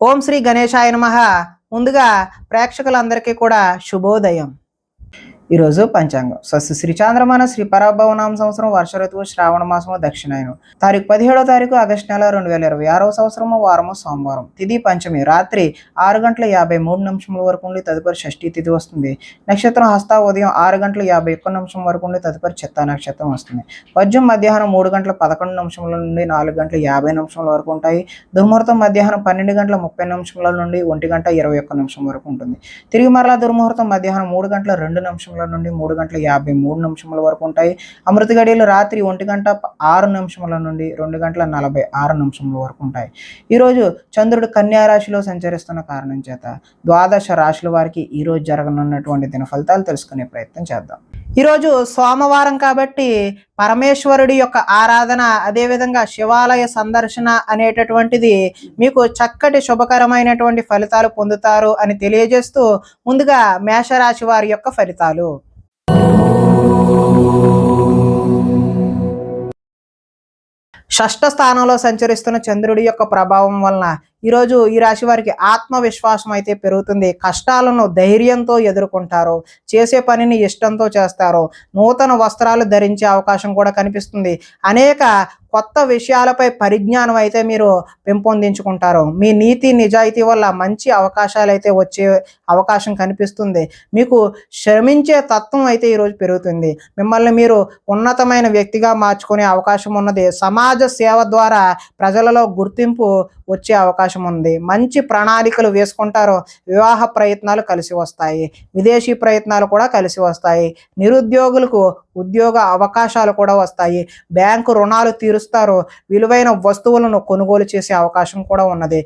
ఓం శ్రీ గణేశాయ నమః. ముందుగా ప్రేక్షకులందరికీ కూడా శుభోదయం. ఈరోజు పంచాంగం స్వస్తి శ్రీ చాంద్రమాన శ్రీ పరాభవనామ సంవత్సరం వర్ష ఋతువు శ్రావణ మాసము దక్షిణాయనం తారీఖు 17వ తారీఖు ఆగస్టు నెల 2026వ సంవత్సరము వారము సోమవారం తిథి పంచమి రాత్రి 6:53 వరకు ఉండి తదుపరి షష్ఠీ తిథి వస్తుంది. నక్షత్రం హస్త ఉదయం 6:51 వరకు ఉండి తదుపరి చిత్తా నక్షత్రం వస్తుంది. వర్జం మధ్యాహ్నం 3:11 నుండి 4:50 వరకు ఉంటాయి. దుర్ముహూర్తం మధ్యాహ్నం 12:30 నుండి 1:21 వరకు ఉంటుంది. తిరిగి మరలా దుర్ముహూర్తం మధ్యాహ్నం 3:02 నుండి 3:53 వరకు ఉంటాయి. అమృత గడియలు రాత్రి 1:06 నుండి 2:46 వరకు ఉంటాయి. ఈరోజు చంద్రుడు కన్యా రాశిలో సంచరిస్తున్న కారణం చేత ద్వాదశ రాశుల వారికి ఈరోజు జరగనున్నటువంటి దిన ఫలితాలు తెలుసుకునే ప్రయత్నం చేద్దాం. ఈరోజు సోమవారం కాబట్టి పరమేశ్వరుడి యొక్క ఆరాధన, అదేవిధంగా శివాలయ సందర్శన అనేటటువంటిది మీకు చక్కటి శుభకరమైనటువంటి ఫలితాలు పొందుతారు అని తెలియజేస్తూ ముందుగా మేషరాశి వారి యొక్క ఫలితాలు. షష్ఠ స్థానంలో సంచరిస్తున్న చంద్రుడి యొక్క ప్రభావం వలన ఈరోజు ఈ రాశి వారికి ఆత్మవిశ్వాసం అయితే పెరుగుతుంది. కష్టాలను ధైర్యంతో ఎదుర్కొంటారు. చేసే పనిని ఇష్టంతో చేస్తారు. నూతన వస్త్రాలు ధరించే అవకాశం కూడా కనిపిస్తుంది. అనేక కొత్త విషయాలపై పరిజ్ఞానం అయితే మీరు పెంపొందించుకుంటారు. మీ నీతి నిజాయితీ వల్ల మంచి అవకాశాలు అయితే వచ్చే అవకాశం కనిపిస్తుంది. మీకు శ్రమించే తత్వం అయితే ఈరోజు పెరుగుతుంది. మిమ్మల్ని మీరు ఉన్నతమైన వ్యక్తిగా మార్చుకునే అవకాశం ఉన్నది. సమాజ సేవ ద్వారా ప్రజలలో గుర్తింపు వచ్చే అవకాశం ఉంది. మంచి ప్రణాళికలు వేసుకుంటారు. వివాహ ప్రయత్నాలు కలిసి వస్తాయి. విదేశీ ప్రయత్నాలు కూడా కలిసి వస్తాయి. నిరుద్యోగులకు ఉద్యోగ అవకాశాలు కూడా వస్తాయి. బ్యాంకు రుణాలు తీరుస్తారు. విలువైన వస్తువులను కొనుగోలు చేసే అవకాశం కూడా ఉన్నది.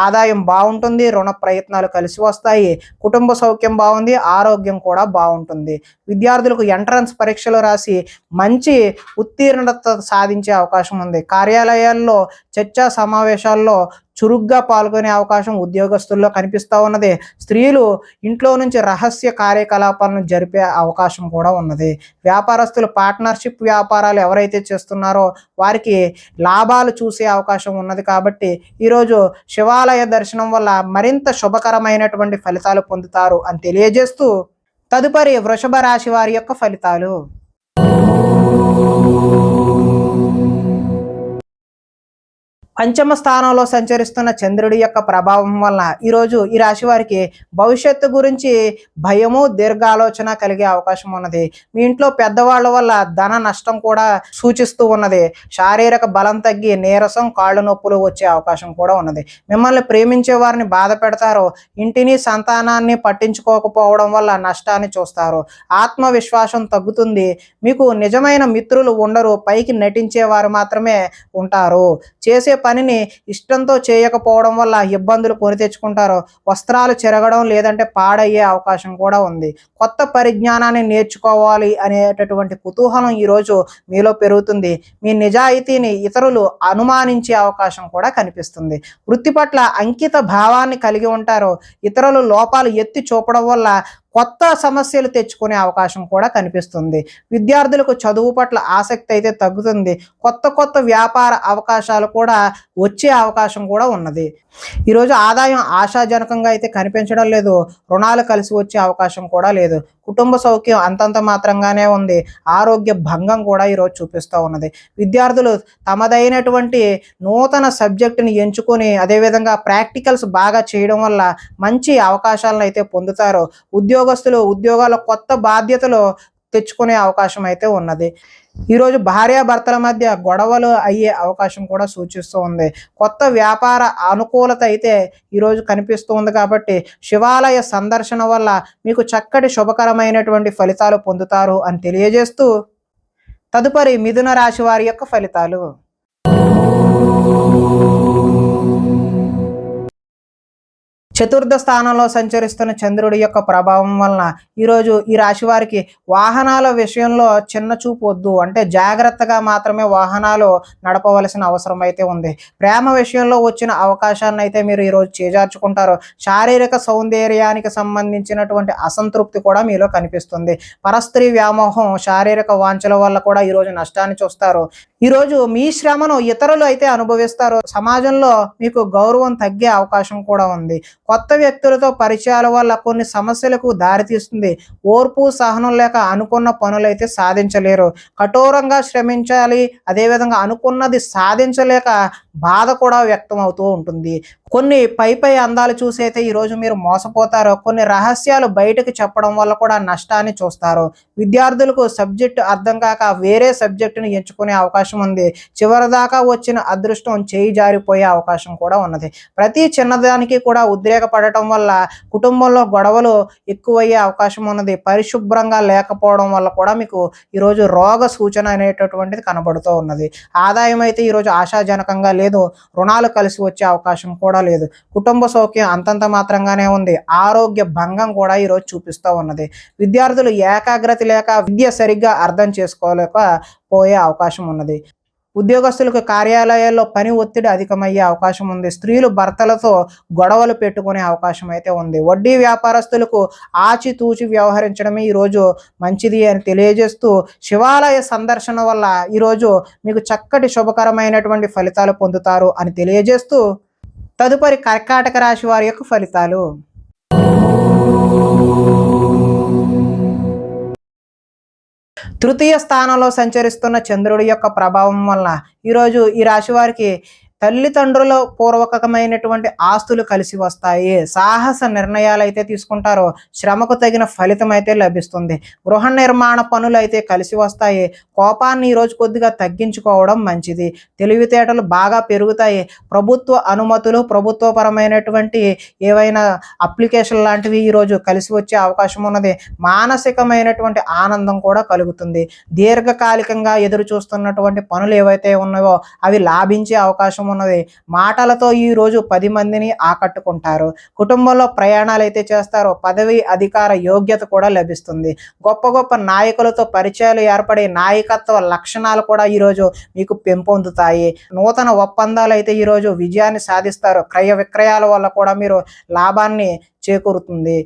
ఆదాయం బాగుంటుంది. రుణ ప్రయత్నాలు కలిసి వస్తాయి. కుటుంబ సౌఖ్యం బాగుంది. ఆరోగ్యం కూడా బాగుంటుంది. విద్యార్థులకు ఎంట్రన్స్ పరీక్షలు రాసి మంచి ఉత్తీర్ణత సాధించే అవకాశం ఉంది. కార్యాలయాల్లో చర్చా సమావేశాల్లో చురుగ్గా పాల్గొనే అవకాశం ఉద్యోగస్తుల్లో కనిపిస్తూ ఉన్నది. స్త్రీలు ఇంట్లో నుంచి రహస్య కార్యకలాపాలను జరిపే అవకాశం కూడా ఉన్నది. వ్యాపారస్తులు పార్ట్నర్షిప్ వ్యాపారాలు ఎవరైతే చేస్తున్నారో వారికి లాభాలు చూసే అవకాశం ఉన్నది. కాబట్టి ఈరోజు శివాలయ దర్శనం వల్ల మరింత శుభకరమైనటువంటి ఫలితాలు పొందుతారు అని తెలియజేస్తూ తదుపరి వృషభ రాశి వారి యొక్క ఫలితాలు. పంచమ స్థానంలో సంచరిస్తున్న చంద్రుడి యొక్క ప్రభావం వలన ఈరోజు ఈ రాశి వారికి భవిష్యత్తు గురించి భయము, దీర్ఘాలోచన కలిగే అవకాశం ఉన్నది. మీ ఇంట్లో పెద్దవాళ్ళ వల్ల ధన నష్టం కూడా సూచిస్తూ ఉన్నది. శారీరక బలం తగ్గి నీరసం, కాళ్ళు నొప్పులు వచ్చే అవకాశం కూడా ఉన్నది. మిమ్మల్ని ప్రేమించే వారిని బాధ పెడతారు. ఇంటిని సంతానాన్ని పట్టించుకోకపోవడం వల్ల నష్టాన్ని చూస్తారు. ఆత్మవిశ్వాసం తగ్గుతుంది. మీకు నిజమైన మిత్రులు ఉండరు. పైకి నటించేవారు మాత్రమే ఉంటారు. చేసే పనిని ఇష్టంతో చేయకపోవడం వల్ల ఇబ్బందులు కొని తెచ్చుకుంటారు. వస్త్రాలు చెరగడం లేదంటే పాడయ్యే అవకాశం కూడా ఉంది. కొత్త పరిజ్ఞానాన్ని నేర్చుకోవాలి అనేటటువంటి కుతూహలం ఈరోజు మీలో పెరుగుతుంది. మీ నిజాయితీని ఇతరులు అనుమానించే అవకాశం కూడా కనిపిస్తుంది. వృత్తి పట్ల అంకిత భావాన్ని కలిగి ఉంటారు. ఇతరులు లోపాలు ఎత్తి చూపడం వల్ల కొత్త సమస్యలు తెచ్చుకునే అవకాశం కూడా కనిపిస్తుంది. విద్యార్థులకు చదువు పట్ల ఆసక్తి అయితే తగ్గుతుంది. కొత్త వ్యాపార అవకాశాలు కూడా వచ్చే అవకాశం కూడా ఉన్నది. ఈరోజు ఆదాయం ఆశాజనకంగా అయితే కనిపించడం లేదు. రుణాలు కలిసి వచ్చే అవకాశం కూడా లేదు. కుటుంబ సౌఖ్యం అంతంత మాత్రంగానే ఉంది. ఆరోగ్య భంగం కూడా ఈరోజు చూపిస్తూ ఉన్నది. విద్యార్థులు తమదైనటువంటి నూతన సబ్జెక్టుని ఎంచుకొని అదేవిధంగా ప్రాక్టికల్స్ బాగా చేయడం వల్ల మంచి అవకాశాలను అయితే పొందుతారు. ఉద్యోగస్తులు ఉద్యోగాల కొత్త బాధ్యతలు తెచ్చుకునే అవకాశం అయితే ఉన్నది. ఈరోజు భార్యాభర్తల మధ్య గొడవలు అయ్యే అవకాశం కూడా సూచిస్తూ ఉంది. కొత్త వ్యాపార అనుకూలత అయితే ఈరోజు కనిపిస్తూ ఉంది. కాబట్టి శివాలయ సందర్శన వల్ల మీకు చక్కటి శుభకరమైనటువంటి ఫలితాలు పొందుతారు అని తెలియజేస్తూ తదుపరి మిథున రాశి వారి యొక్క ఫలితాలు. చతుర్థ స్థానంలో సంచరిస్తున్న చంద్రుడి యొక్క ప్రభావం వలన ఈరోజు ఈ రాశి వారికి వాహనాల విషయంలో చిన్న చూపు వద్దు, అంటే జాగ్రత్తగా మాత్రమే వాహనాలు నడపవలసిన అవసరం అయితే ఉంది. ప్రేమ విషయంలో వచ్చిన అవకాశాన్ని అయితే మీరు ఈరోజు చేజార్చుకుంటారు. శారీరక సౌందర్యానికి సంబంధించినటువంటి అసంతృప్తి కూడా మీలో కనిపిస్తుంది. పరస్త్రీ వ్యామోహం, శారీరక వాంఛల వల్ల కూడా ఈరోజు నష్టాన్ని చూస్తారు. ఈరోజు మీ శ్రమను ఇతరులు అయితే అనుభవిస్తారు. సమాజంలో మీకు గౌరవం తగ్గే అవకాశం కూడా ఉంది. కొత్త వ్యక్తులతో పరిచయాల వల్ల కొన్ని సమస్యలకు దారితీస్తుంది. ఓర్పు సహనం లేక అనుకున్న పనులైతే సాధించలేరు. కఠోరంగా శ్రమించాలి, అదేవిధంగా అనుకున్నది సాధించలేక బాధ కూడా వ్యక్తం అవుతూ ఉంటుంది. కొన్ని పై అందాలు చూసి అయితే ఈరోజు మీరు మోసపోతారు. కొన్ని రహస్యాలు బయటకు చెప్పడం వల్ల కూడా నష్టాన్ని చూస్తారు. విద్యార్థులకు సబ్జెక్టు అర్థం కాక వేరే సబ్జెక్టును ఎంచుకునే అవకాశం ఉంది. చివరిదాకా వచ్చిన అదృష్టం చేయి జారిపోయే అవకాశం కూడా ఉన్నది. ప్రతి చిన్నదానికి కూడా ఉద్రేకపడటం వల్ల కుటుంబంలో గొడవలు ఎక్కువయ్యే అవకాశం ఉన్నది. పరిశుభ్రంగా లేకపోవడం వల్ల కూడా మీకు ఈరోజు రోగ సూచన అనేటటువంటిది కనబడుతూ ఉన్నది. ఆదాయం అయితే ఈరోజు ఆశాజనకంగా లేదు. రుణాలు కలిసి వచ్చే అవకాశం కూడా లేదు. కుటుంబ సౌఖ్యం అంతంత మాత్రంగానే ఉంది. ఆరోగ్య భంగం కూడా ఈరోజు చూపిస్తూ ఉన్నది. విద్యార్థులు ఏకాగ్రత లేక విద్య సరిగ్గా అర్థం చేసుకోలేక పోయే అవకాశం ఉన్నది. ఉద్యోగస్తులకు కార్యాలయాల్లో పని ఒత్తిడి అధికమయ్యే అవకాశం ఉంది. స్త్రీలు భర్తలతో గొడవలు పెట్టుకునే అవకాశం అయితే ఉంది. వడ్డీ వ్యాపారస్తులకు ఆచితూచి వ్యవహరించడమే ఈరోజు మంచిది అని తెలియజేస్తూ, శివాలయ సందర్శన వల్ల ఈరోజు మీకు చక్కటి శుభకరమైనటువంటి ఫలితాలు పొందుతారు అని తెలియజేస్తూ, తదుపరి కర్కాటక రాశి వారి యొక్క ఫలితాలు. తృతీయ స్థానంలో సంచరిస్తున్న చంద్రుడి యొక్క ప్రభావం వలన ఈరోజు ఈ రాశి వారికి తల్లిదండ్రుల పూర్వకమైనటువంటి ఆస్తులు కలిసి వస్తాయి. సాహస నిర్ణయాలు అయితే తీసుకుంటారు. శ్రమకు తగిన ఫలితం అయితే లభిస్తుంది. గృహ నిర్మాణ పనులు అయితే కలిసి వస్తాయి. కోపాన్ని ఈరోజు కొద్దిగా తగ్గించుకోవడం మంచిది. తెలివితేటలు బాగా పెరుగుతాయి. ప్రభుత్వ అనుమతులు, ప్రభుత్వపరమైనటువంటి ఏవైనా అప్లికేషన్ లాంటివి ఈరోజు కలిసి వచ్చే అవకాశం ఉన్నది. మానసికమైనటువంటి ఆనందం కూడా కలుగుతుంది. దీర్ఘకాలికంగా ఎదురు చూస్తున్నటువంటి పనులు ఏవైతే ఉన్నాయో అవి లాభించే అవకాశం ఉన్నది. మాటలతో ఈ రోజు 10 మందిని ఆకట్టుకుంటారు. కుటుంబంలో ప్రయాణాలు అయితే చేస్తారు. పదవి అధికార యోగ్యత కూడా లభిస్తుంది. గొప్ప గొప్ప నాయకులతో పరిచయాలు ఏర్పడి నాయకత్వ లక్షణాలు కూడా ఈరోజు మీకు పెంపొందుతాయి. నూతన ఒప్పందాలు అయితే ఈరోజు విజయాన్ని సాధిస్తారు. క్రయ విక్రయాల వల్ల కూడా మీరు లాభాన్ని చేకూరుతుంది.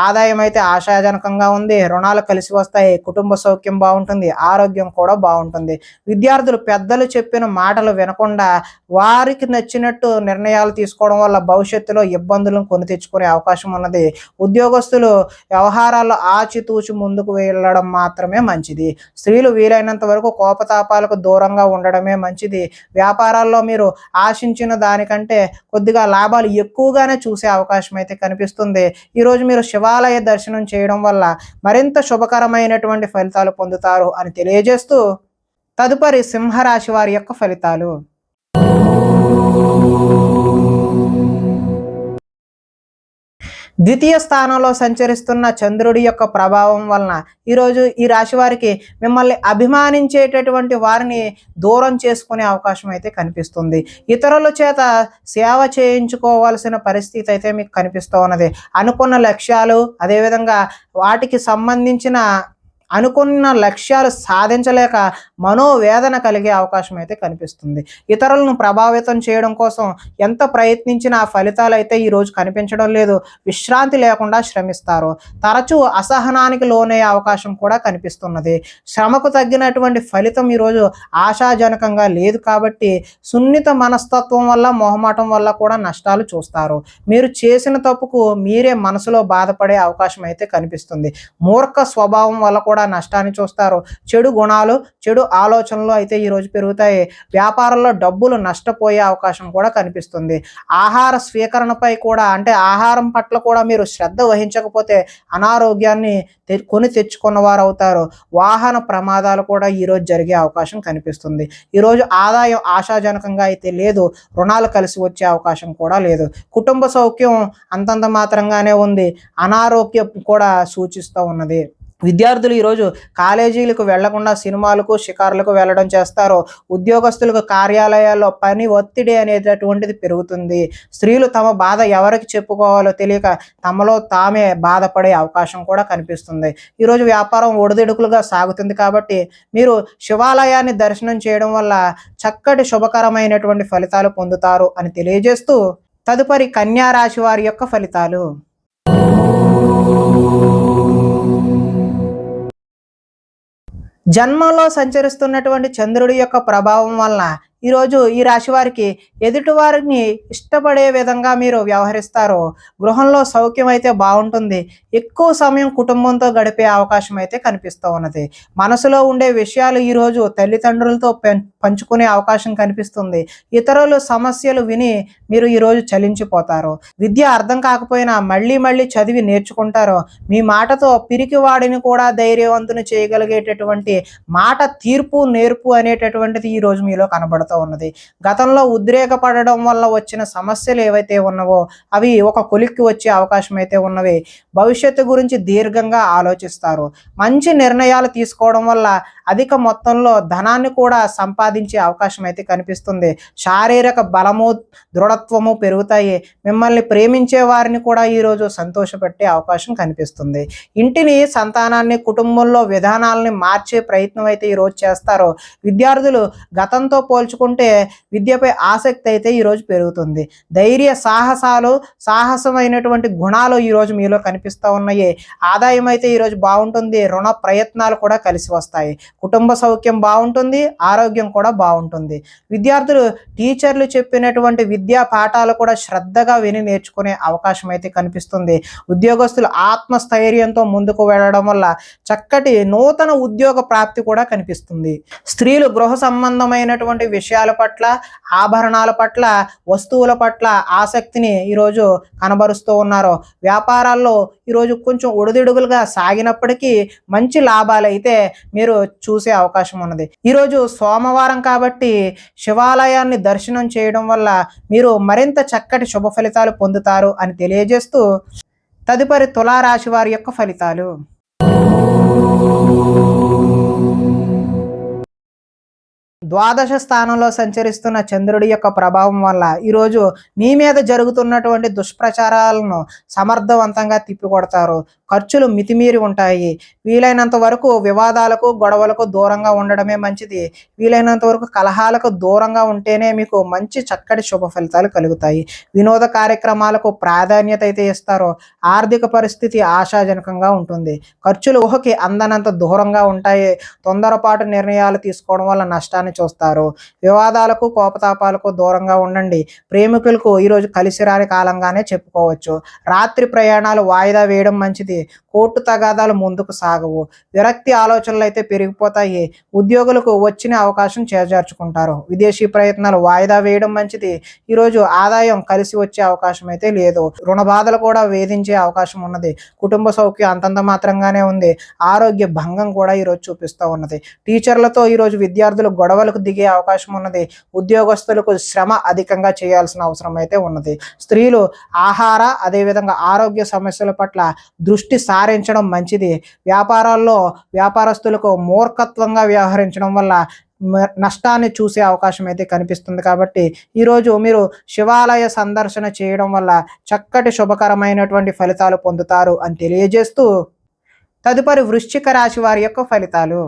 ఆదాయం అయితే ఆశాజనకంగా ఉంది. రుణాలు కలిసి వస్తాయి. కుటుంబ సౌఖ్యం బాగుంటుంది. ఆరోగ్యం కూడా బాగుంటుంది. విద్యార్థులు పెద్దలు చెప్పిన మాటలు వినకుండా వారికి నచ్చినట్టు నిర్ణయాలు తీసుకోవడం వల్ల భవిష్యత్తులో ఇబ్బందులను కొని తెచ్చుకునే అవకాశం ఉన్నది. ఉద్యోగస్తులు వ్యవహారాల్లో ఆచితూచి ముందుకు వెళ్ళడం మాత్రమే మంచిది. స్త్రీలు వీలైనంత వరకు కోపతాపాలకు దూరంగా ఉండడమే మంచిది. వ్యాపారాల్లో మీరు ఆశించిన దానికంటే కొద్దిగా లాభాలు ఎక్కువగానే చూసే అవకాశం అయితే కనిపిస్తుంది. ఈరోజు మీరు శివాలయ దర్శనం చేయడం వల్ల మరింత శుభకరమైనటువంటి ఫలితాలు పొందుతారు అని తెలియజేస్తూ, తదుపరి సింహరాశి వారి యొక్క ఫలితాలు. ద్వితీయ స్థానంలో సంచరిస్తున్న చంద్రుడి యొక్క ప్రభావం వలన ఈరోజు ఈ రాశి వారికి మిమ్మల్ని అభిమానించేటటువంటి వారిని దూరం చేసుకునే అవకాశం అయితే కనిపిస్తుంది. ఇతరుల చేత సేవ చేయించుకోవాల్సిన పరిస్థితి అయితే మీకు కనిపిస్తూ ఉన్నది. అనుకున్న లక్ష్యాలు, అదేవిధంగా వాటికి సంబంధించిన అనుకున్న లక్ష్యాలు సాధించలేక మనోవేదన కలిగే అవకాశం అయితే కనిపిస్తుంది. ఇతరులను ప్రభావితం చేయడం కోసం ఎంత ప్రయత్నించినా ఆ ఫలితాలు అయితే ఈరోజు కనిపించడం లేదు. విశ్రాంతి లేకుండా శ్రమిస్తారు. తరచూ అసహనానికి లోనయ్యే అవకాశం కూడా కనిపిస్తున్నది. శ్రమకు తగ్గినటువంటి ఫలితం ఈరోజు ఆశాజనకంగా లేదు కాబట్టి సున్నిత మనస్తత్వం వల్ల, మొహమాటం వల్ల కూడా నష్టాలు చూస్తారు. మీరు చేసిన తప్పుకు మీరే మనసులో బాధపడే అవకాశం అయితే కనిపిస్తుంది. మూర్ఖ స్వభావం వల్ల కూడా నష్టాన్ని చూస్తారు. చెడు గుణాలు, చెడు ఆలోచనలు అయితే ఈరోజు పెరుగుతాయి. వ్యాపారంలో డబ్బులు నష్టపోయే అవకాశం కూడా కనిపిస్తుంది. ఆహార స్వీకరణపై కూడా, అంటే ఆహారం పట్ల కూడా మీరు శ్రద్ధ వహించకపోతే అనారోగ్యాన్ని కొని తెచ్చుకున్న వారు అవుతారు. వాహన ప్రమాదాలు కూడా ఈరోజు జరిగే అవకాశం కనిపిస్తుంది. ఈరోజు ఆదాయం ఆశాజనకంగా అయితే లేదు. రుణాలు కలిసి వచ్చే అవకాశం కూడా లేదు. కుటుంబ సౌఖ్యం అంతంత మాత్రంగానే ఉంది. అనారోగ్యం కూడా సూచిస్తూ ఉన్నది. విద్యార్థులు ఈరోజు కాలేజీలకు వెళ్లకుండా సినిమాలకు షికారులకు వెళ్ళడం చేస్తారు. ఉద్యోగస్తులకు కార్యాలయాల్లో పని ఒత్తిడి అనేటటువంటిది పెరుగుతుంది. స్త్రీలు తమ బాధ ఎవరికి చెప్పుకోవాలో తెలియక తమలో తామే బాధపడే అవకాశం కూడా కనిపిస్తుంది. ఈరోజు వ్యాపారం ఒడిదుడుకులుగా సాగుతుంది కాబట్టి మీరు శివాలయాన్ని దర్శనం చేయడం వల్ల చక్కటి శుభకరమైనటువంటి ఫలితాలు పొందుతారు అని తెలియజేస్తూ తదుపరి కన్యా రాశి వారి యొక్క ఫలితాలు. జన్మంలో సంచరిస్తున్నటువంటి చంద్రుడి యొక్క ప్రభావం వలన ఈరోజు ఈ రాశి వారికి ఎదుటివారిని ఇష్టపడే విధంగా మీరు వ్యవహరిస్తారో గృహంలో సౌఖ్యం అయితే బాగుంటుంది. ఎక్కువ సమయం కుటుంబంతో గడిపే అవకాశం అయితే కనిపిస్తూ ఉన్నది. మనసులో ఉండే విషయాలు ఈరోజు తల్లిదండ్రులతో పంచుకునే అవకాశం కనిపిస్తుంది. ఇతరుల సమస్యలు విని మీరు ఈరోజు చలించిపోతారు. విద్య అర్థం కాకపోయినా మళ్ళీ మళ్ళీ చదివి నేర్చుకుంటారో మీ మాటతో పిరికి వాడిని కూడా ధైర్యవంతుని చేయగలిగేటటువంటి మాట తీర్పు నేర్పు అనేటటువంటిది ఈరోజు మీలో కనబడుతుంది ఉన్నది. గతంలో ఉద్రేకపడడం వల్ల వచ్చిన సమస్యలు ఏవైతే ఉన్నావో అవి ఒక కొలిక్కి వచ్చే అవకాశం అయితే ఉన్నవి. భవిష్యత్తు గురించి దీర్ఘంగా ఆలోచిస్తారు. మంచి నిర్ణయాలు తీసుకోవడం వల్ల అధిక మొత్తంలో ధనాన్ని కూడా సంపాదించే అవకాశం అయితే కనిపిస్తుంది. శారీరక బలము దృఢత్వము పెరుగుతాయి. మిమ్మల్ని ప్రేమించే వారిని కూడా ఈరోజు సంతోషపెట్టే అవకాశం కనిపిస్తుంది. ఇంటిని సంతానాన్ని కుటుంబంలో విధానాలని మార్చే ప్రయత్నం అయితే ఈరోజు చేస్తారు. విద్యార్థులు గతంతో పోల్చుకుంటే విద్యపై ఆసక్తి అయితే ఈరోజు పెరుగుతుంది. ధైర్య సాహసమైనటువంటి గుణాలు ఈరోజు మీలో కనిపిస్తూ ఉన్నాయి. ఆదాయం అయితే ఈరోజు బాగుంటుంది. రుణ ప్రయత్నాలు కూడా కలిసి వస్తాయి. కుటుంబ సౌఖ్యం బాగుంటుంది. ఆరోగ్యం కూడా బాగుంటుంది. విద్యార్థులు టీచర్లు చెప్పినటువంటి విద్యా పాఠాలు కూడా శ్రద్ధగా విని నేర్చుకునే అవకాశం అయితే కనిపిస్తుంది. ఉద్యోగస్తులు ఆత్మస్థైర్యంతో ముందుకు వెళ్ళడం వల్ల చక్కటి నూతన ఉద్యోగ ప్రాప్తి కూడా కనిపిస్తుంది. స్త్రీలు గృహ సంబంధమైనటువంటి విషయాల పట్ల, ఆభరణాల పట్ల, వస్తువుల పట్ల ఆసక్తిని ఈరోజు కనబరుస్తూ ఉన్నారు. వ్యాపారాల్లో ఈరోజు కొంచెం ఒడిదుడుగులుగా సాగినప్పటికీ మంచి లాభాలు అయితే మీరు చూసే అవకాశం ఉన్నది. ఈరోజు సోమవారం కాబట్టి శివాలయాన్ని దర్శనం చేయడం వల్ల మీరు మరింత చక్కటి శుభ ఫలితాలు పొందుతారు అని తెలియజేస్తూ తదుపరి తులారాశి వారి యొక్క ఫలితాలు. ద్వాదశ స్థానంలో సంచరిస్తున్న చంద్రుడి యొక్క ప్రభావం వల్ల ఈరోజు మీ మీద జరుగుతున్నటువంటి దుష్ప్రచారాలను సమర్థవంతంగా తిప్పికొడతారు. ఖర్చులు మితిమీరి ఉంటాయి. వీలైనంత వరకు వివాదాలకు గొడవలకు దూరంగా ఉండడమే మంచిది. వీలైనంత వరకు కలహాలకు దూరంగా ఉంటేనే మీకు మంచి చక్కటి శుభ ఫలితాలు కలుగుతాయి. వినోద కార్యక్రమాలకు ప్రాధాన్యత అయితే ఇస్తారు. ఆర్థిక పరిస్థితి ఆశాజనకంగా ఉంటుంది. ఖర్చులు ఊహకి అందనంత దూరంగా ఉంటాయి. తొందరపాటు నిర్ణయాలు తీసుకోవడం వల్ల నష్టాన్ని చూస్తారు. వివాదాలకు కోపతాపాలకు దూరంగా ఉండండి. ప్రేమికులకు ఈరోజు కలిసి రాని కాలంగానే చెప్పుకోవచ్చు. రాత్రి ప్రయాణాలు వాయిదా వేయడం మంచిది. కోర్టు తగాదాలు ముందుకు సాగవు. విరక్తి ఆలోచనలు అయితే పెరిగిపోతాయి. ఉద్యోగులకు వచ్చిన అవకాశం చేజార్చుకుంటారు. విదేశీ ప్రయత్నాలు వాయిదా వేయడం మంచిది. ఈరోజు ఆదాయం కలిసి వచ్చే అవకాశం అయితే లేదు. రుణ బాధలు కూడా వేధించే అవకాశం ఉన్నది. కుటుంబ సౌఖ్యం అంతంత మాత్రంగానే ఉంది. ఆరోగ్య భంగం కూడా ఈరోజు చూపిస్తూ ఉన్నది. టీచర్లతో ఈరోజు విద్యార్థులు గొడవలకు దిగే అవకాశం ఉన్నది. ఉద్యోగస్తులకు శ్రమ అధికంగా చేయాల్సిన అవసరం అయితే ఉన్నది. స్త్రీలు ఆహార అదేవిధంగా ఆరోగ్య సమస్యల పట్ల దృష్టి సారించడం మంచిది. వ్యాపారాల్లో వ్యాపారస్తులకు మూర్ఖత్వంగా వ్యవహరించడం వల్ల నష్టాన్ని చూసే అవకాశం అయితే కనిపిస్తుంది. కాబట్టి ఈరోజు మీరు శివాలయ సందర్శన చేయడం వల్ల చక్కటి శుభకరమైనటువంటి ఫలితాలు పొందుతారు అని తెలియజేస్తూ తదుపరి వృశ్చిక రాశి వారి యొక్క ఫలితాలు.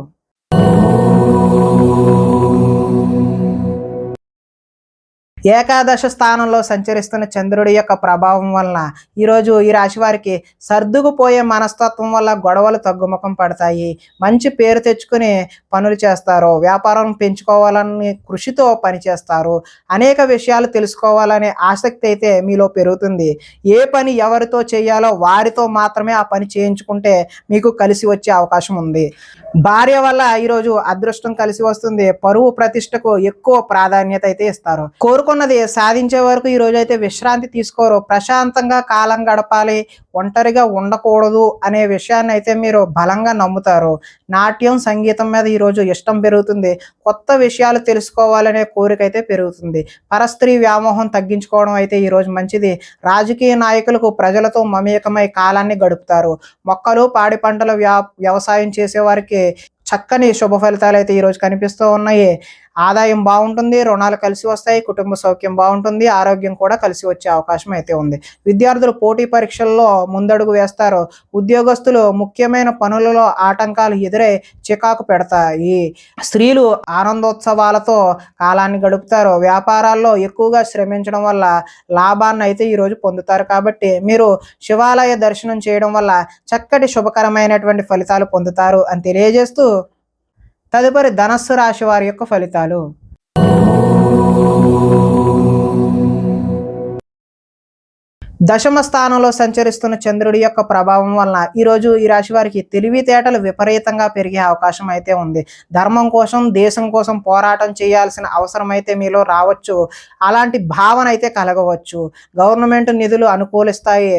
ఏకాదశ స్థానంలో సంచరిస్తున్న చంద్రుడి యొక్క ప్రభావం వలన ఈరోజు ఈ రాశి వారికి సర్దుకుపోయే మనస్తత్వం వల్ల గొడవలు తగ్గుముఖం పడతాయి. మంచి పేరు తెచ్చుకుని పనులు చేస్తారు. వ్యాపారం పెంచుకోవాలని కృషితో పనిచేస్తారు. అనేక విషయాలు తెలుసుకోవాలనే ఆసక్తి అయితే మీలో పెరుగుతుంది. ఏ పని ఎవరితో చేయాలో వారితో మాత్రమే ఆ పని చేయించుకుంటే మీకు కలిసి వచ్చే అవకాశం ఉంది. భార్య వల్ల ఈరోజు అదృష్టం కలిసి వస్తుంది. పరువు ప్రతిష్టకు ఎక్కువ ప్రాధాన్యత అయితే ఇస్తారు. కోరుకున్న అనుకున్నది సాధించే వరకు ఈ రోజైతే విశ్రాంతి తీసుకోరు. ప్రశాంతంగా కాలం గడపాలి, ఒంటరిగా ఉండకూడదు అనే విషయాన్ని అయితే మీరు బలంగా నమ్ముతారు. నాట్యం, సంగీతం మీద ఈరోజు ఇష్టం పెరుగుతుంది. కొత్త విషయాలు తెలుసుకోవాలనే కోరిక అయితే పెరుగుతుంది. పరస్త్రీ వ్యామోహం తగ్గించుకోవడం అయితే ఈరోజు మంచిది. రాజకీయ నాయకులకు ప్రజలతో మమేకమై కాలాన్ని గడుపుతారు. మొక్కలు, పాడి పంటల వ్యవసాయం చేసేవారికి చక్కని శుభ ఫలితాలు అయితే ఈరోజు కనిపిస్తూ ఉన్నాయి. ఆదాయం బాగుంటుంది, రుణాలు కలిసి వస్తాయి, కుటుంబ సౌఖ్యం బాగుంటుంది, ఆరోగ్యం కూడా కలిసి వచ్చే అవకాశం అయితే ఉంది. విద్యార్థులు పోటీ పరీక్షల్లో ముందడుగు వేస్తారు. ఉద్యోగస్తులు ముఖ్యమైన పనులలో ఆటంకాలు ఎదురై చికాకు పెడతాయి. స్త్రీలు ఆనందోత్సవాలతో కాలాన్ని గడుపుతారు. వ్యాపారాల్లో ఎక్కువగా శ్రమించడం వల్ల లాభాన్ని అయితే ఈరోజు పొందుతారు. కాబట్టి మీరు శివాలయ దర్శనం చేయడం వల్ల చక్కటి శుభకరమైనటువంటి ఫలితాలు పొందుతారు అని తెలియజేస్తూ, తదుపరి ధనస్సు రాశి వారి యొక్క ఫలితాలు. దశమ స్థానంలో సంచరిస్తున్న చంద్రుడి యొక్క ప్రభావం వలన ఈరోజు ఈ రాశి వారికి తెలివితేటలు విపరీతంగా పెరిగే అవకాశం అయితే ఉంది. ధర్మం కోసం, దేశం కోసం పోరాటం చేయాల్సిన అవసరం అయితే మీలో రావచ్చు. అలాంటి భావన అయితే కలగవచ్చు. గవర్నమెంట్ నిధులు అనుకూలిస్తాయి.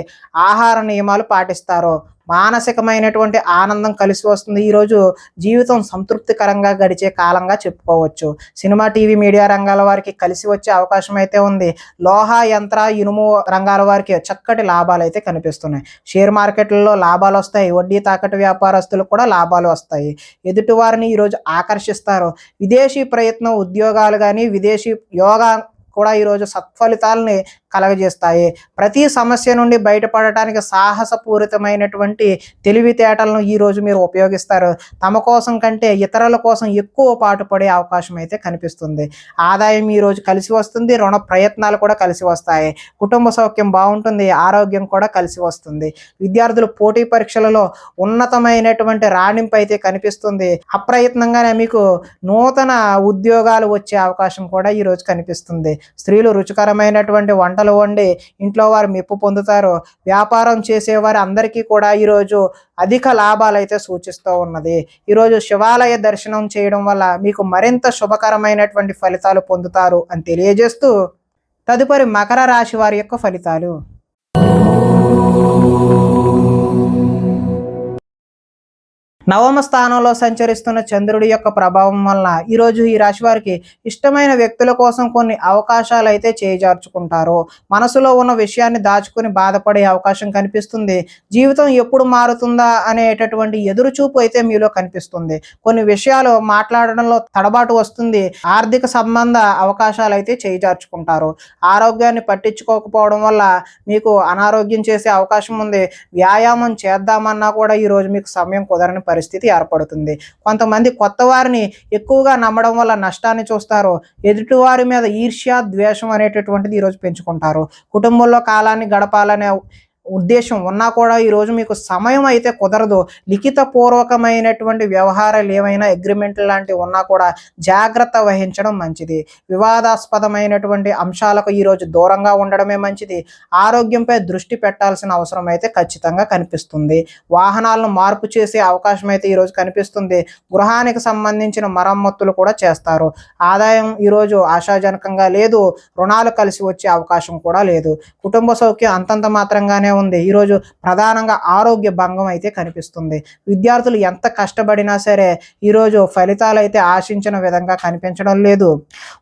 ఆహార నియమాలు పాటిస్తారు. మానసికమైనటువంటి ఆనందం కలిసి వస్తుంది. ఈరోజు జీవితం సంతృప్తికరంగా గడిచే కాలంగా చెప్పుకోవచ్చు. సినిమా, టీవీ, మీడియా రంగాల వారికి కలిసి వచ్చే అవకాశం అయితే ఉంది. లోహ, యంత్ర, ఇనుము రంగాల వారికి చక్కటి లాభాలు అయితే కనిపిస్తున్నాయి. షేర్ మార్కెట్లలో లాభాలు వస్తాయి. వడ్డీ తాకట్టు వ్యాపారస్తులకు కూడా లాభాలు వస్తాయి. ఎదుటివారిని ఈరోజు ఆకర్షిస్తారు. విదేశీ ప్రయత్నం, ఉద్యోగాలు కానీ, విదేశీ యోగా కూడా ఈరోజు సత్ఫలితాలని కలగజేస్తాయి. ప్రతి సమస్య నుండి బయటపడటానికి సాహసపూరితమైనటువంటి తెలివితేటలను ఈరోజు మీరు ఉపయోగిస్తారు. తమ కోసం కంటే ఇతరుల కోసం ఎక్కువ పాటుపడే అవకాశం అయితే కనిపిస్తుంది. ఆదాయం ఈరోజు కలిసి వస్తుంది. రుణ ప్రయత్నాలు కూడా కలిసి వస్తాయి. కుటుంబ సౌఖ్యం బాగుంటుంది. ఆరోగ్యం కూడా కలిసి వస్తుంది. విద్యార్థులు పోటీ పరీక్షలలో ఉన్నతమైనటువంటి రాణింపు అయితే కనిపిస్తుంది. అప్రయత్నంగానే మీకు నూతన ఉద్యోగాలు వచ్చే అవకాశం కూడా ఈరోజు కనిపిస్తుంది. స్త్రీలు రుచికరమైనటువంటి వంటలు వండి ఇంట్లో వారు మెప్పు పొందుతారు. వ్యాపారం చేసేవారు అందరికీ కూడా ఈరోజు అధిక లాభాలు అయితే సూచిస్తూ ఉన్నది. ఈరోజు శివాలయ దర్శనం చేయడం వల్ల మీకు మరింత శుభకరమైనటువంటి ఫలితాలు పొందుతారు అని తెలియజేస్తూ, తదుపరి మకర రాశి వారి యొక్క ఫలితాలు. నవమ స్థానంలో సంచరిస్తున్న చంద్రుడి యొక్క ప్రభావం వలన ఈరోజు ఈ రాశి వారికి ఇష్టమైన వ్యక్తుల కోసం కొన్ని అవకాశాలు అయితే చేజార్చుకుంటారు. మనసులో ఉన్న విషయాన్ని దాచుకుని బాధపడే అవకాశం కనిపిస్తుంది. జీవితం ఎప్పుడు మారుతుందా అనేటటువంటి ఎదురుచూపు అయితే మీలో కనిపిస్తుంది. కొన్ని విషయాలు మాట్లాడడంలో తడబాటు వస్తుంది. ఆర్థిక సంబంధ అవకాశాలు అయితే చేజార్చుకుంటారు. ఆరోగ్యాన్ని పట్టించుకోకపోవడం వల్ల మీకు అనారోగ్యం చేసే అవకాశం ఉంది. వ్యాయామం చేద్దామన్నా కూడా ఈరోజు మీకు సమయం కుదరని పరిస్థితి ఏర్పడుతుంది. కొంతమంది కొత్త వారిని ఎక్కువగా నమ్మడం వల్ల నష్టాన్ని చూస్తారు. ఎదుటివారి మీద ఈర్ష్య, ద్వేషం అనేటటువంటిది ఈరోజు పెంచుకుంటారు. కుటుంబంలో కాలాన్ని గడపాలనే ఉద్దేశం ఉన్నా కూడా ఈరోజు మీకు సమయం అయితే కుదరదు. లిఖిత పూర్వకమైనటువంటి వ్యవహారాలు ఏమైనా అగ్రిమెంట్ లాంటివి ఉన్నా కూడా జాగ్రత్త వహించడం మంచిది. వివాదాస్పదమైనటువంటి అంశాలకు ఈరోజు దూరంగా ఉండడమే మంచిది. ఆరోగ్యంపై దృష్టి పెట్టాల్సిన అవసరం అయితే ఖచ్చితంగా కనిపిస్తుంది. వాహనాలను మార్పు చేసే అవకాశం అయితే ఈరోజు కనిపిస్తుంది. గృహానికి సంబంధించిన మరమ్మతులు కూడా చేస్తారు. ఆదాయం ఈరోజు ఆశాజనకంగా లేదు. రుణాలు కలిసి వచ్చే అవకాశం కూడా లేదు. కుటుంబ సౌఖ్యం అంతంత మాత్రంగానే ఉంది. ఈరోజు ప్రధానంగా ఆరోగ్య భంగం అయితే కనిపిస్తుంది. విద్యార్థులు ఎంత కష్టపడినా సరే ఈరోజు ఫలితాలు అయితే ఆశించిన విధంగా కనిపించడం లేదు.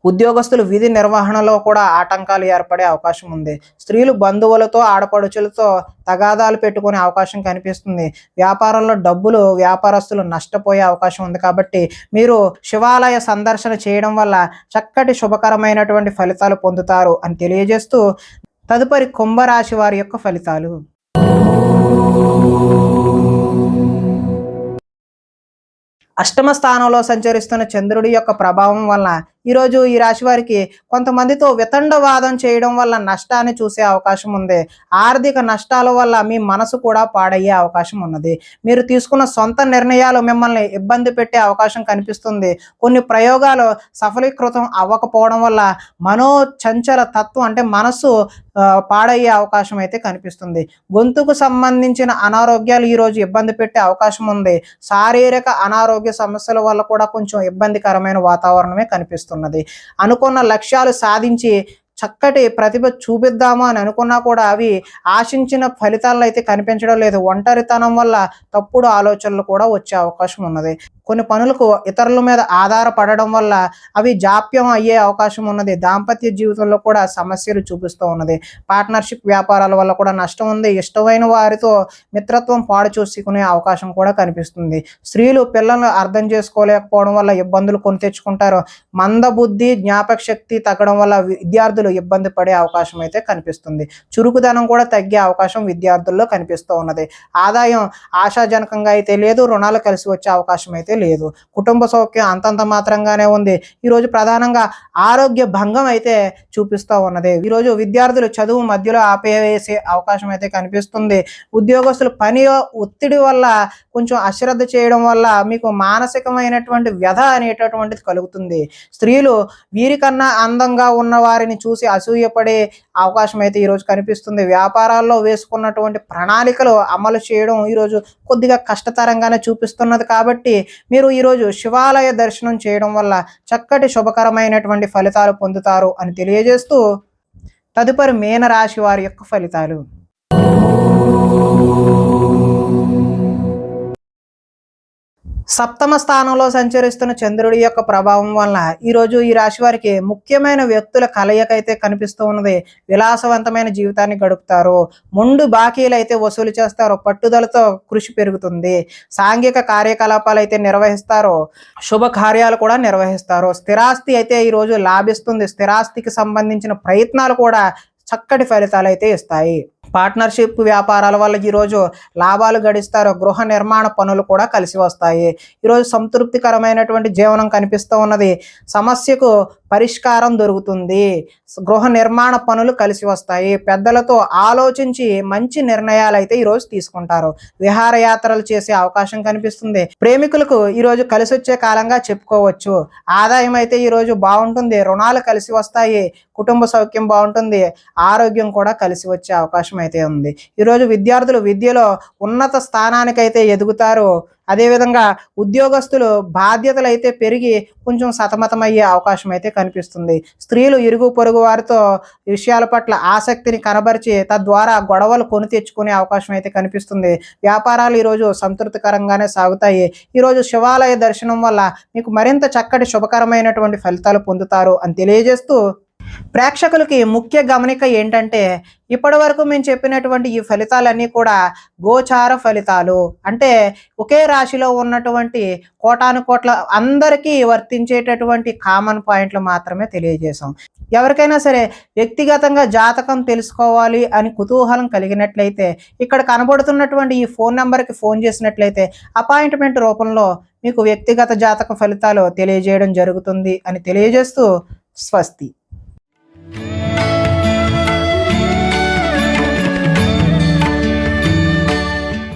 ఉద్యోగస్తులు విధి నిర్వహణలో కూడా ఆటంకాలు ఏర్పడే అవకాశం ఉంది. స్త్రీలు బంధువులతో, ఆడపడుచులతో తగాదాలు పెట్టుకునే అవకాశం కనిపిస్తుంది. వ్యాపారంలో డబ్బులు వ్యాపారస్తులు నష్టపోయే అవకాశం ఉంది. కాబట్టి మీరు శివాలయ సందర్శన చేయడం వల్ల చక్కటి శుభకరమైనటువంటి ఫలితాలు పొందుతారు అని తెలియజేస్తూ, తదుపరి కుంభరాశి వారి యొక్క ఫలితాలు. అష్టమ స్థానంలో సంచరిస్తున్న చంద్రుడి యొక్క ప్రభావం వలన ఈరోజు ఈ రాశి వారికి కొంతమందితో వితండవాదం చేయడం వల్ల నష్టాన్ని చూసే అవకాశం ఉంది. ఆర్థిక నష్టాల వల్ల మీ మనసు కూడా పాడయ్యే అవకాశం ఉన్నది. మీరు తీసుకున్న సొంత నిర్ణయాలు మిమ్మల్ని ఇబ్బంది పెట్టే అవకాశం కనిపిస్తుంది. కొన్ని ప్రయోగాలు సఫలీకృతం అవ్వకపోవడం వల్ల మనోచంచల తత్వం అంటే మనసు పాడయ్యే అవకాశం అయితే కనిపిస్తుంది. గొంతుకు సంబంధించిన అనారోగ్యాలు ఈరోజు ఇబ్బంది పెట్టే అవకాశం ఉంది. శారీరక అనారోగ్య సమస్యల వల్ల కూడా కొంచెం ఇబ్బందికరమైన వాతావరణమే కనిపిస్తుంది. అనుకున్న లక్ష్యాలు సాధించి చక్కటి ప్రతిభ చూపిద్దాము అని అనుకున్నా కూడా అవి ఆశించిన ఫలితాల్లో అయితే కనిపించడం లేదు. ఒంటరితనం వల్ల తప్పుడు ఆలోచనలు కూడా వచ్చే అవకాశం ఉన్నది. కొన్ని పనులకు ఇతరుల మీద ఆధారపడడం వల్ల అవి జాప్యం అయ్యే అవకాశం ఉన్నది. దాంపత్య జీవితంలో కూడా సమస్యలు చూపిస్తూ ఉన్నది. పార్ట్నర్షిప్ వ్యాపారాల వల్ల కూడా నష్టం ఉంది. ఇష్టమైన వారితో మిత్రత్వం పాడు చూసుకునే అవకాశం కూడా కనిపిస్తుంది. స్త్రీలు పిల్లలను అర్థం చేసుకోలేకపోవడం వల్ల ఇబ్బందులు కొని తెచ్చుకుంటారు. మందబుద్ధి, జ్ఞాపక శక్తి తగ్గడం వల్ల విద్యార్థులు ఇబ్బంది పడే అవకాశం అయితే కనిపిస్తుంది. చురుకుదనం కూడా తగ్గే అవకాశం విద్యార్థుల్లో కనిపిస్తూ ఉన్నది. ఆదాయం ఆశాజనకంగా అయితే లేదు. రుణాలు కలిసి వచ్చే అవకాశం అయితే లేదు. కుటుంబ సౌఖ్యం అంతంత మాత్రంగానే ఉంది. ఈరోజు ప్రధానంగా ఆరోగ్య భంగం అయితే చూపిస్తూ ఉన్నది. ఈరోజు విద్యార్థులు చదువు మధ్యలో ఆపేసే అవకాశం అయితే కనిపిస్తుంది. ఉద్యోగస్తులు పని ఒత్తిడి వల్ల కొంచెం అశ్రద్ధ చేయడం వల్ల మీకు మానసికమైనటువంటి వ్యధ అనేటటువంటిది కలుగుతుంది. స్త్రీలు వీరికన్నా అందంగా ఉన్న వారిని చూసి అసూయపడే అవకాశం అయితే ఈరోజు కనిపిస్తుంది. వ్యాపారాల్లో వేసుకున్నటువంటి ప్రణాళికలు అమలు చేయడం ఈరోజు కొద్దిగా కష్టతరంగానే చూపిస్తున్నది. కాబట్టి మీరు ఈరోజు శివాలయ దర్శనం చేయడం వల్ల చక్కటి శుభకరమైనటువంటి ఫలితాలు పొందుతారు అని తెలియజేస్తూ తదుపరి మీనరాశి వారి యొక్క ఫలితాలు. సప్తమ స్థానంలో సంచరిస్తున్న చంద్రుడి యొక్క ప్రభావం వలన ఈరోజు ఈ రాశి వారికి ముఖ్యమైన వ్యక్తుల కలయిక అయితే కనిపిస్తూ ఉన్నది. విలాసవంతమైన జీవితాన్ని గడుపుతారు. మొండు బాకీలు అయితే వసూలు చేస్తారు. పట్టుదలతో కృషి పెరుగుతుంది. సాంఘిక కార్యకలాపాలు అయితే నిర్వహిస్తారు. శుభ కార్యాలు కూడా నిర్వహిస్తారు. స్థిరాస్తి అయితే ఈరోజు లాభిస్తుంది. స్థిరాస్తికి సంబంధించిన ప్రయత్నాలు కూడా చక్కటి ఫలితాలు అయితే ఇస్తాయి. పార్ట్నర్షిప్ వ్యాపారాల వల్ల ఈరోజు లాభాలు గడిస్తారు. గృహ నిర్మాణ పనులు కూడా కలిసి వస్తాయి. ఈరోజు సంతృప్తికరమైనటువంటి జీవనం కనిపిస్తూ ఉన్నది. సమస్యకు పరిష్కారం దొరుకుతుంది. గృహ నిర్మాణ పనులు కలిసి వస్తాయి. పెద్దలతో ఆలోచించి మంచి నిర్ణయాలు అయితే ఈరోజు తీసుకుంటారు. విహారయాత్రలు చేసే అవకాశం కనిపిస్తుంది. ప్రేమికులకు ఈరోజు కలిసి వచ్చే కాలంగా చెప్పుకోవచ్చు. ఆదాయం అయితే ఈరోజు బాగుంటుంది. రుణాలు కలిసి వస్తాయి. కుటుంబ సౌఖ్యం బాగుంటుంది. ఆరోగ్యం కూడా కలిసి వచ్చే అవకాశం అయితే ఉంది. ఈరోజు విద్యార్థులు విద్యలో ఉన్నత స్థానానికైతే ఎదుగుతారు. అదేవిధంగా ఉద్యోగస్తులు బాధ్యతలు అయితే పెరిగి కొంచెం సతమతమయ్యే అవకాశం అయితే కనిపిస్తుంది. స్త్రీలు ఇరుగు పొరుగు వారితో విషయాల పట్ల ఆసక్తిని కనబరిచి తద్వారా గొడవలు కొని తెచ్చుకునే అవకాశం అయితే కనిపిస్తుంది. వ్యాపారాలు ఈరోజు సంతృప్తికరంగానే సాగుతాయి. ఈరోజు శివాలయ దర్శనం వల్ల మీకు మరింత చక్కటి శుభకరమైనటువంటి ఫలితాలు పొందుతారు అని తెలియజేస్తూ ప్రేక్షకులకి ముఖ్య గమనిక ఏంటంటే ఇప్పటి వరకు మేము చెప్పినటువంటి ఈ ఫలితాలన్నీ కూడా గోచార ఫలితాలు, అంటే ఒకే రాశిలో ఉన్నటువంటి కోటాను కోట్ల అందరికీ వర్తించేటటువంటి కామన్ పాయింట్లు మాత్రమే తెలియజేశాం. ఎవరికైనా సరే వ్యక్తిగతంగా జాతకం తెలుసుకోవాలి అని కుతూహలం కలిగినట్లయితే ఇక్కడ కనబడుతున్నటువంటి ఈ ఫోన్ నెంబర్కి ఫోన్ చేసినట్లయితే అపాయింట్మెంట్ రూపంలో మీకు వ్యక్తిగత జాతక ఫలితాలు తెలియజేయడం జరుగుతుంది అని తెలియజేస్తూ స్వస్తి.